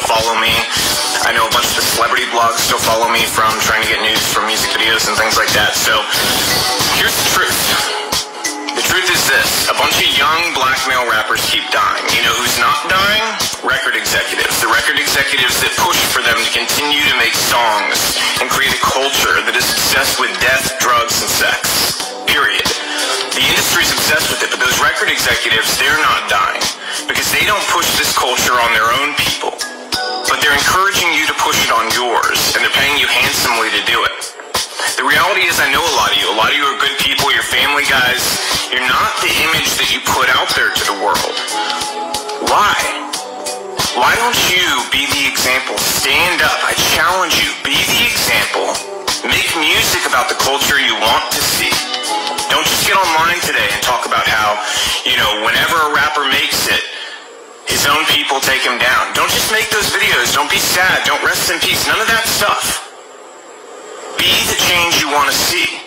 follow me. I know a bunch of the celebrity blogs still follow me from trying to get news from music videos and things like that. So here's the truth. The truth is this: a bunch of young black male rappers keep dying. You know who's not dying? Record executives. The record executives that push for them to continue to make songs and create a culture that is obsessed with death, drugs, and sex. Period. The industry's obsessed with it, but those record executives, they're not dying because they don't push this culture on their own people. But they're encouraging you to push it on yours, and they're paying you handsomely to do it. The reality is, I know a lot of you. A lot of you are good people. You're family guys. You're not the image that you put out there to the world. Why? Why don't you be the example? Stand up. I challenge you. Be the example. Make music about the culture you want to see. Don't just get online today and talk about how, whenever a rapper makes it, his own people take him down. Don't just make those videos. Don't be sad. Don't rest in peace. None of that stuff. Be the change you want to see.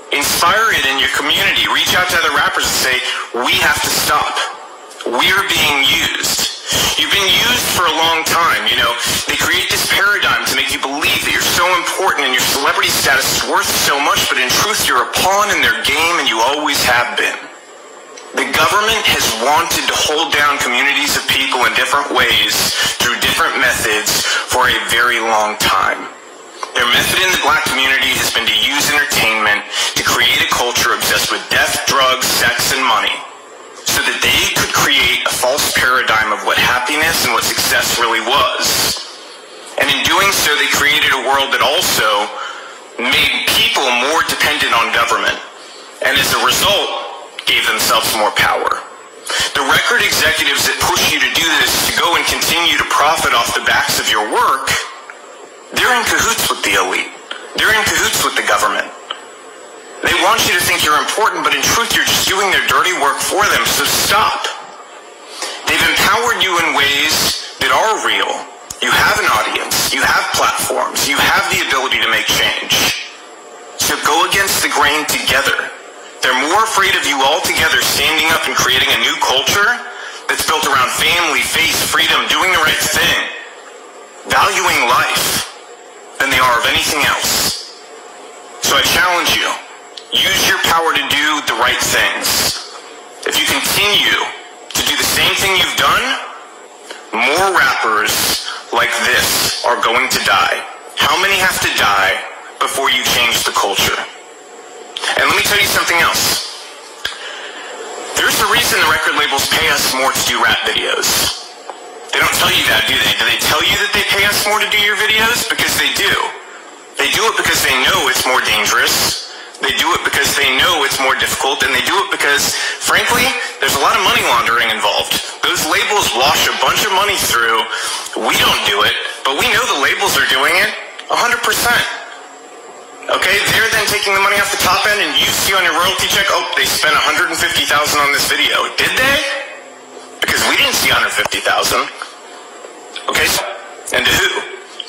Inspire it in your community. Reach out to other rappers and say, we have to stop. We're being used. You've been used for a long time. They create this paradigm to make you believe that you're so important and your celebrity status is worth so much, but in truth, you're a pawn in their game and you always have been. The government has wanted to hold down communities of people in different ways through different methods for a very long time. Their method in the black community has been to use entertainment to create a culture obsessed with death, drugs, sex, and money, so that they could create a false paradigm of what happiness and what success really was. And in doing so, they created a world that also made people more dependent on government, and as a result, gave themselves more power. The record executives that push you to do this, to go and continue to profit off the backs of your work, they're in cahoots with the elite. They're in cahoots with the government. They want you to think you're important, but in truth, you're just doing their dirty work for them, so stop. They've empowered you in ways that are real. You have an audience. You have platforms. You have the ability to make change. So go against the grain together. They're more afraid of you all together standing up and creating a new culture that's built around family, faith, freedom, doing the right thing, valuing life, than they are of anything else. So I challenge you, use your power to do the right things. If you continue to do the same thing you've done, more rappers like this are going to die. How many have to die before you change the culture? And let me tell you something else. There's a reason the record labels pay us more to do rap videos. They don't tell you that, do they? Do they tell you that they pay us more to do your videos? Because they do. They do it because they know it's more dangerous. They do it because they know it's more difficult. And they do it because, frankly, there's a lot of money laundering involved. Those labels wash a bunch of money through. We don't do it, but we know the labels are doing it 100%. Okay, they're then taking the money off the top end, and you see on your royalty check, oh, they spent $150,000 on this video. Did they? Because we didn't see $150,000. Okay, and to who?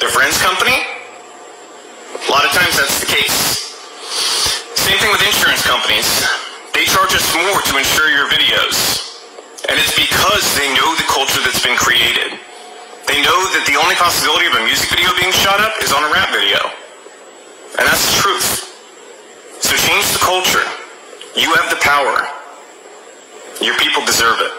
Their friend's company? A lot of times that's the case. Same thing with insurance companies. They charge us more to insure your videos. And it's because they know the culture that's been created. They know that the only possibility of a music video being shot up is on a rap video. And that's the truth. So change the culture. You have the power. Your people deserve it.